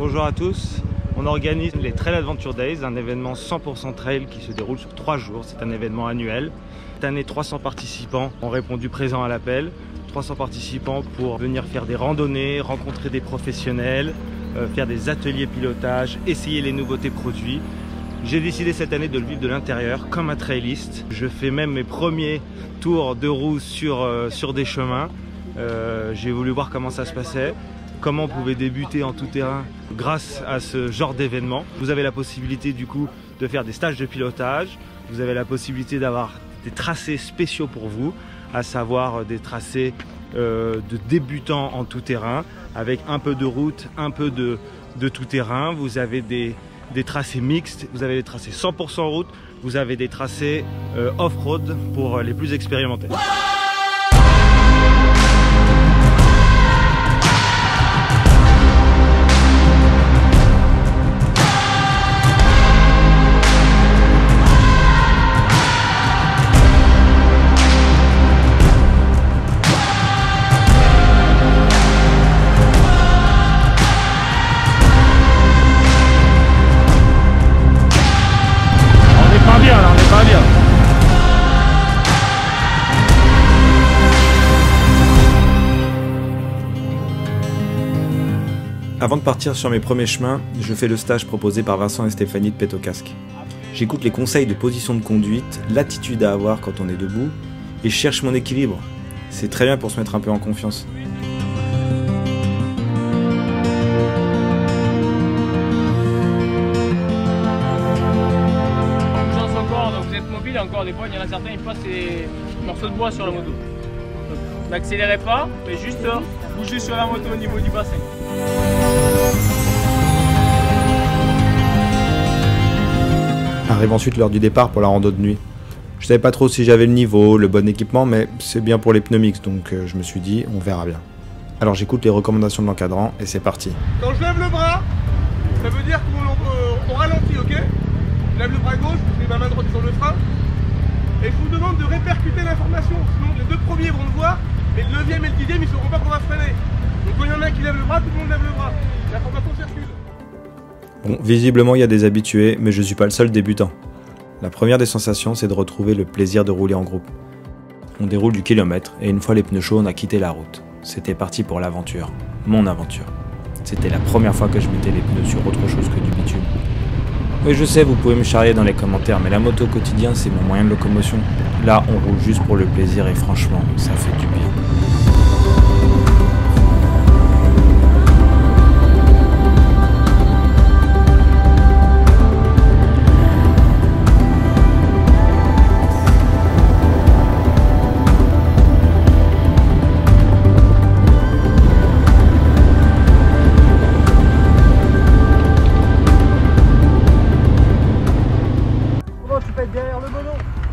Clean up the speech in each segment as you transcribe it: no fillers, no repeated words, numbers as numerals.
Bonjour à tous, on organise les Trail Adventure Days, un événement 100% trail qui se déroule sur 3 jours. C'est un événement annuel. Cette année, 300 participants ont répondu présent à l'appel. 300 participants pour venir faire des randonnées, rencontrer des professionnels, faire des ateliers pilotage, essayer les nouveautés produits. J'ai décidé cette année de le vivre de l'intérieur comme un trailiste. Je fais même mes premiers tours de roue sur des chemins. J'ai voulu voir comment ça se passait, comment on pouvait débuter en tout terrain grâce à ce genre d'événement. Vous avez la possibilité du coup de faire des stages de pilotage, vous avez la possibilité d'avoir des tracés spéciaux pour vous, à savoir des tracés de débutants en tout terrain, avec un peu de route, un peu de tout terrain. Vous avez des tracés mixtes, vous avez des tracés 100% route, vous avez des tracés off-road pour les plus expérimentés. Avant de partir sur mes premiers chemins, je fais le stage proposé par Vincent et Stéphanie de Pète au casque. J'écoute les conseils de position de conduite, l'attitude à avoir quand on est debout, et je cherche mon équilibre. C'est très bien pour se mettre un peu en confiance. Chance encore, donc vous êtes mobile, encore des fois il y en a certains qui passent des morceaux de bois sur la moto. N'accélérez pas, mais juste bougez sur la moto au niveau du bassin. Arrive ensuite l'heure du départ pour la rando de nuit. Je savais pas trop si j'avais le niveau, le bon équipement, mais c'est bien pour les pneus mixtes, donc je me suis dit, on verra bien. Alors j'écoute les recommandations de l'encadrant et c'est parti. Quand je lève le bras, ça veut dire qu'on ralentit, ok? Je lève le bras gauche, je mets ma main droite sur le frein. Et je vous demande de répercuter l'information, sinon les deux premiers vont le voir, mais le 9e et le 10e ils sauront pas qu'on va freiner. Donc quand il y en a un qui lève le bras, tout le monde lève le bras. L'information circule. Bon, visiblement il y a des habitués, mais je suis pas le seul débutant. La première des sensations, c'est de retrouver le plaisir de rouler en groupe. On déroule du kilomètre, et une fois les pneus chauds, on a quitté la route. C'était parti pour l'aventure, mon aventure. C'était la première fois que je mettais les pneus sur autre chose que du bitume. Oui, je sais, vous pouvez me charrier dans les commentaires, mais la moto au quotidien, c'est mon moyen de locomotion. Là, on roule juste pour le plaisir et franchement, ça fait du bien.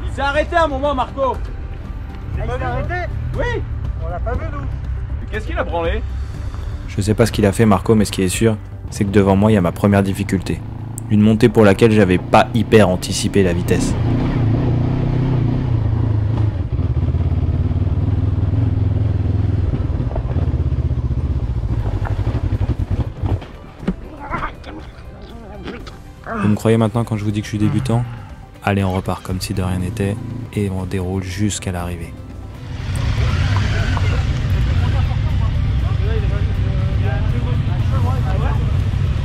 Il s'est arrêté à un moment, Marco. Il s'est arrêté? Oui. On l'a pas vu nous. Qu'est-ce qu'il a branlé? Je sais pas ce qu'il a fait Marco, mais ce qui est sûr, c'est que devant moi il y a ma première difficulté. Une montée pour laquelle j'avais pas hyper anticipé la vitesse. Vous me croyez maintenant quand je vous dis que je suis débutant? Allez, on repart comme si de rien n'était et on déroule jusqu'à l'arrivée.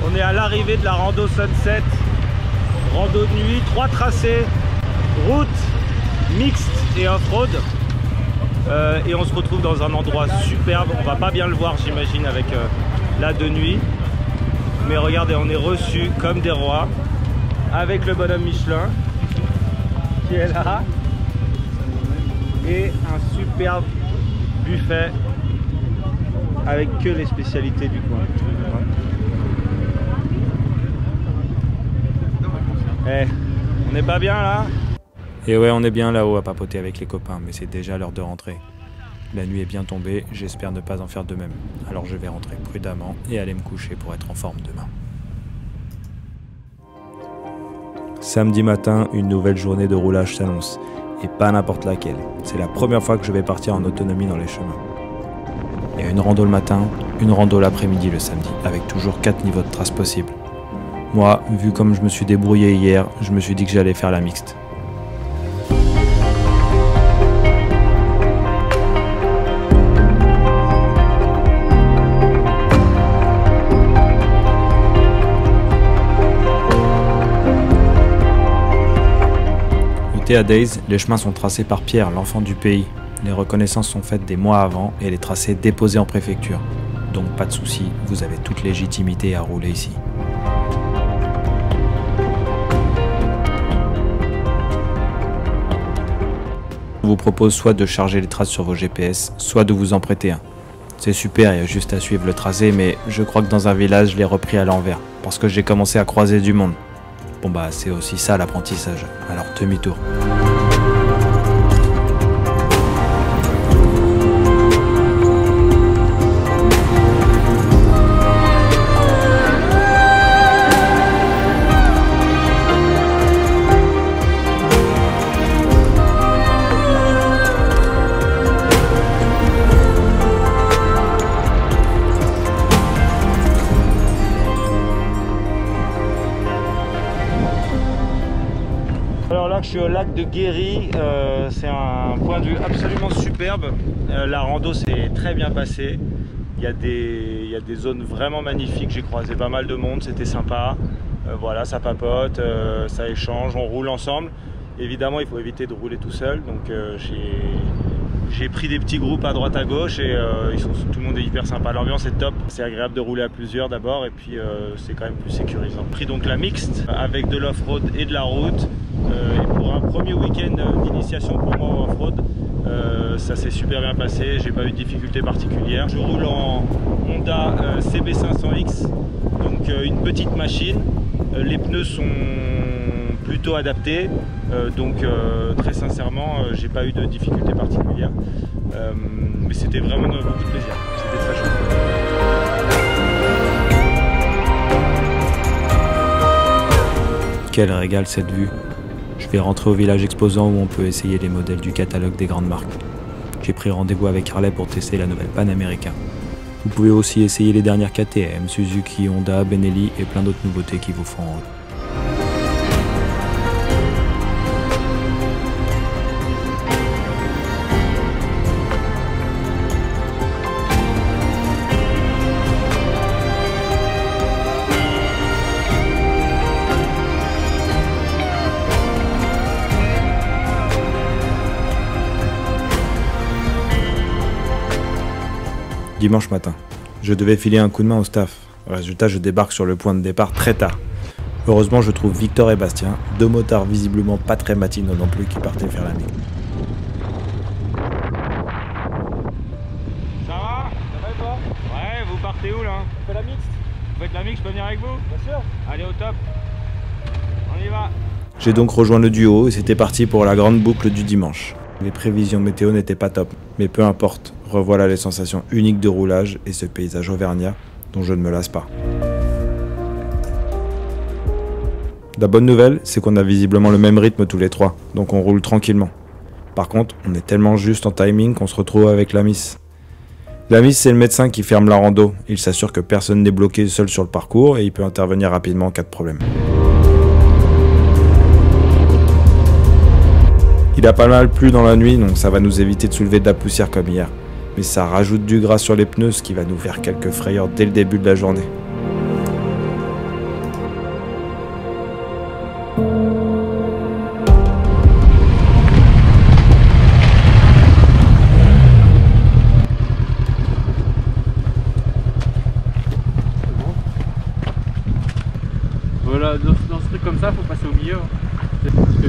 On est à l'arrivée de la rando Sunset, rando de nuit, 3 tracés, route, mixte et off-road. Et on se retrouve dans un endroit superbe, on va pas bien le voir j'imagine avec la de nuit. Mais regardez, on est reçus comme des rois, avec le bonhomme Michelin qui est là, et un superbe buffet avec que les spécialités du coin. Eh, on n'est pas bien là? Et ouais, on est bien là-haut à papoter avec les copains, mais c'est déjà l'heure de rentrer. La nuit est bien tombée, j'espère ne pas en faire de même. Alors je vais rentrer prudemment et aller me coucher pour être en forme demain. Samedi matin, une nouvelle journée de roulage s'annonce. Et pas n'importe laquelle. C'est la première fois que je vais partir en autonomie dans les chemins. Il y a une rando le matin, une rando l'après-midi le samedi, avec toujours 4 niveaux de traces possibles. Moi, vu comme je me suis débrouillé hier, je me suis dit que j'allais faire la mixte. À Days, les chemins sont tracés par Pierre, l'enfant du pays. Les reconnaissances sont faites des mois avant et les tracés déposés en préfecture. Donc pas de souci, vous avez toute légitimité à rouler ici. Je vous propose soit de charger les traces sur vos GPS, soit de vous en prêter un. C'est super, il y a juste à suivre le tracé, mais je crois que dans un village, je l'ai repris à l'envers, parce que j'ai commencé à croiser du monde. Bon bah c'est aussi ça l'apprentissage, alors demi-tour. Alors là je suis au lac de Guéry, c'est un point de vue absolument superbe. La rando s'est très bien passée. Il y a des zones vraiment magnifiques, j'ai croisé pas mal de monde, c'était sympa. Voilà, ça papote, ça échange, on roule ensemble. Évidemment il faut éviter de rouler tout seul, donc j'ai pris des petits groupes à droite à gauche et tout le monde est hyper sympa, l'ambiance est top. C'est agréable de rouler à plusieurs d'abord et puis c'est quand même plus sécurisant. J'ai pris donc la mixte avec de l'off-road et de la route. Et pour un premier week-end d'initiation pour moi au off-road, ça s'est super bien passé, j'ai pas eu de difficultés particulières. Je roule en Honda CB500X, donc une petite machine. Les pneus sont plutôt adaptés, donc très sincèrement j'ai pas eu de difficultés particulières. Mais c'était vraiment beaucoup de plaisir, c'était très chouette. Quel régal cette vue! Je vais rentrer au village exposant où on peut essayer les modèles du catalogue des grandes marques. J'ai pris rendez-vous avec Harley pour tester la nouvelle Panamérica. Vous pouvez aussi essayer les dernières KTM, Suzuki, Honda, Benelli et plein d'autres nouveautés qui vous feront envie. Dimanche matin, je devais filer un coup de main au staff. Résultat, je débarque sur le point de départ très tard. Heureusement, je trouve Victor et Bastien, deux motards visiblement pas très matinaux non plus, qui partaient faire la mixte. Ça va et toi? Ouais, vous partez où là? On fait la mixte. Vous faites la mixte, je peux venir avec vous? Bien sûr. Allez au top, on y va. J'ai donc rejoint le duo et c'était parti pour la grande boucle du dimanche. Les prévisions météo n'étaient pas top, mais peu importe, revoilà les sensations uniques de roulage et ce paysage auvergnat dont je ne me lasse pas. La bonne nouvelle, c'est qu'on a visiblement le même rythme tous les trois, donc on roule tranquillement. Par contre, on est tellement juste en timing qu'on se retrouve avec la miss. La miss, c'est le médecin qui ferme la rando. Il s'assure que personne n'est bloqué seul sur le parcours et il peut intervenir rapidement en cas de problème. Il a pas mal plu dans la nuit, donc ça va nous éviter de soulever de la poussière comme hier. Mais ça rajoute du gras sur les pneus, ce qui va nous faire quelques frayeurs dès le début de la journée. Voilà, dans ce truc comme ça, faut passer au milieu. Parce que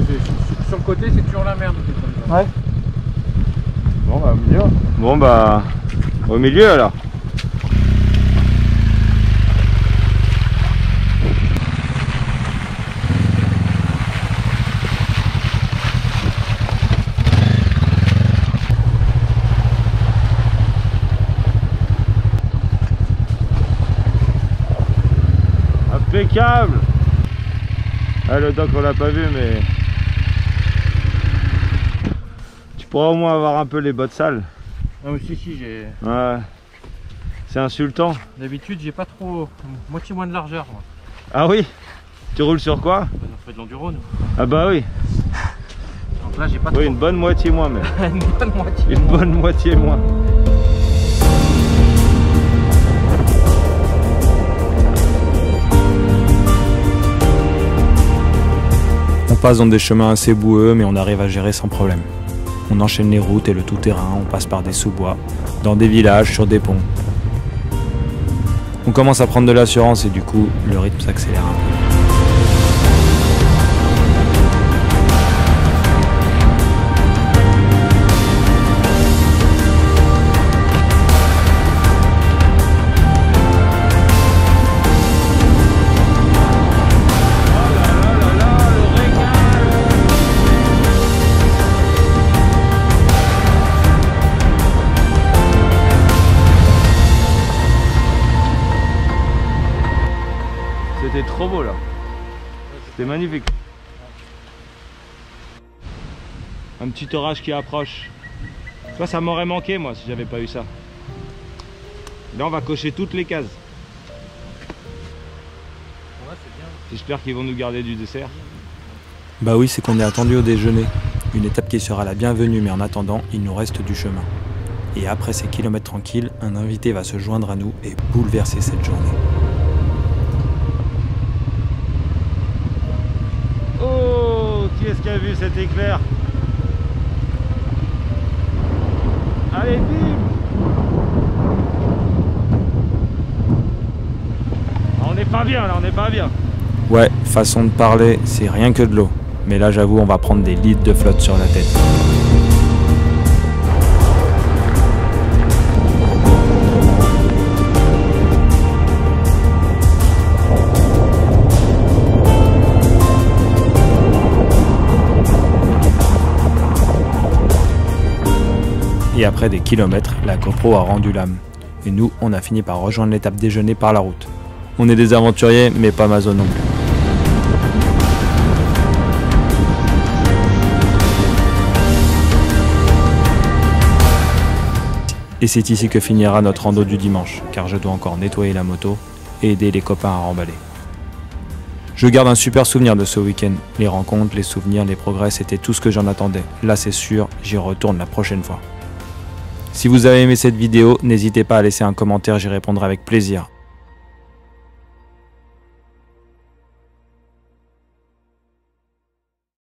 sur le côté, c'est toujours la merde. Ouais. Bon bah au milieu. Bon bah au milieu alors. Impeccable. Ah, le doc on l'a pas vu mais tu pourras au moins avoir un peu les bottes sales. Ah mais si j'ai... Ouais. C'est insultant. D'habitude, j'ai pas trop. Moitié moins de largeur. Moi. Ah oui? Tu roules sur quoi? On fait de l'enduro, nous. Ah bah oui. Donc là, j'ai pas Oui, trop. une bonne moitié moins même. Une bonne moitié. Une bonne moitié moins. On passe dans des chemins assez boueux, mais on arrive à gérer sans problème. On enchaîne les routes et le tout-terrain, on passe par des sous-bois, dans des villages, sur des ponts. On commence à prendre de l'assurance et du coup, le rythme s'accélère un peu. C'était trop beau là. C'était magnifique. Un petit orage qui approche. Tu vois, ça m'aurait manqué moi si j'avais pas eu ça. Là on va cocher toutes les cases. Ouais, c'est bien. J'espère qu'ils vont nous garder du dessert. Bah oui, c'est qu'on est attendu au déjeuner. Une étape qui sera la bienvenue, mais en attendant, il nous reste du chemin. Et après ces kilomètres tranquilles, un invité va se joindre à nous et bouleverser cette journée. Oh, qui est-ce qui a vu cet éclair? Allez, bim! On n'est pas bien là, on n'est pas bien. Ouais, façon de parler, c'est rien que de l'eau. Mais là, j'avoue, on va prendre des litres de flotte sur la tête. Et après des kilomètres, la GoPro a rendu l'âme. Et nous, on a fini par rejoindre l'étape déjeuner par la route. On est des aventuriers, mais pas Mazo non plus. Et c'est ici que finira notre rando du dimanche, car je dois encore nettoyer la moto et aider les copains à remballer. Je garde un super souvenir de ce week-end. Les rencontres, les souvenirs, les progrès, c'était tout ce que j'en attendais. Là c'est sûr, j'y retourne la prochaine fois. Si vous avez aimé cette vidéo, n'hésitez pas à laisser un commentaire, j'y répondrai avec plaisir.